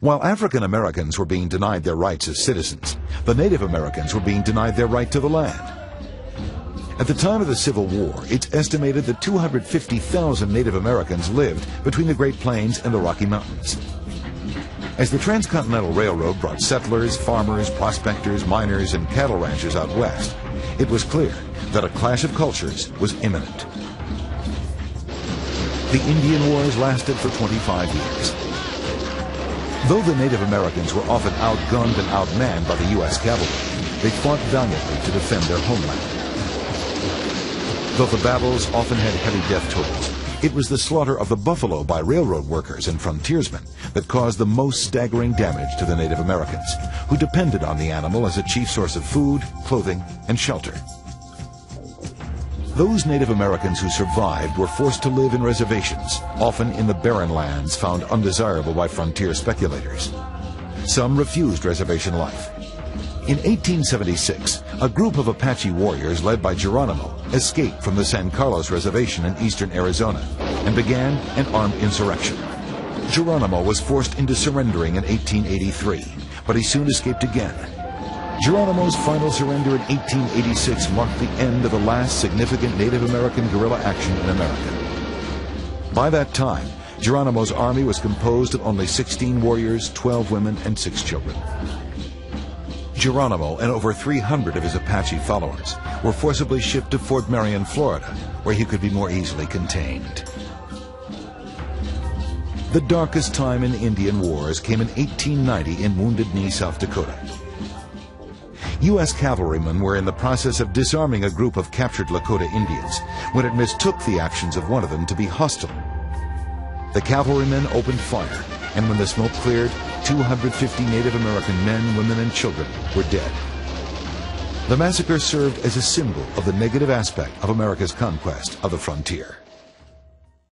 While African Americans were being denied their rights as citizens, the Native Americans were being denied their right to the land. At the time of the Civil War, it's estimated that 250,000 Native Americans lived between the Great Plains and the Rocky Mountains. As the Transcontinental Railroad brought settlers, farmers, prospectors, miners, and cattle ranchers out west, it was clear that a clash of cultures was imminent. The Indian Wars lasted for 25 years. Though the Native Americans were often outgunned and outmanned by the U.S. cavalry, they fought valiantly to defend their homeland. Though the battles often had heavy death totals, it was the slaughter of the buffalo by railroad workers and frontiersmen that caused the most staggering damage to the Native Americans, who depended on the animal as a chief source of food, clothing, and shelter. Those Native Americans who survived were forced to live in reservations, often in the barren lands found undesirable by frontier speculators. Some refused reservation life. In 1876, a group of Apache warriors led by Geronimo escaped from the San Carlos Reservation in eastern Arizona and began an armed insurrection. Geronimo was forced into surrendering in 1883, but he soon escaped again. Geronimo's final surrender in 1886 marked the end of the last significant Native American guerrilla action in America. By that time, Geronimo's army was composed of only 16 warriors, 12 women, and 6 children. Geronimo and over 300 of his Apache followers were forcibly shipped to Fort Marion, Florida, where he could be more easily contained. The darkest time in the Indian Wars came in 1890 in Wounded Knee, South Dakota. U.S. cavalrymen were in the process of disarming a group of captured Lakota Indians when it mistook the actions of one of them to be hostile. The cavalrymen opened fire, and when the smoke cleared, 250 Native American men, women, and children were dead. The massacre served as a symbol of the negative aspect of America's conquest of the frontier.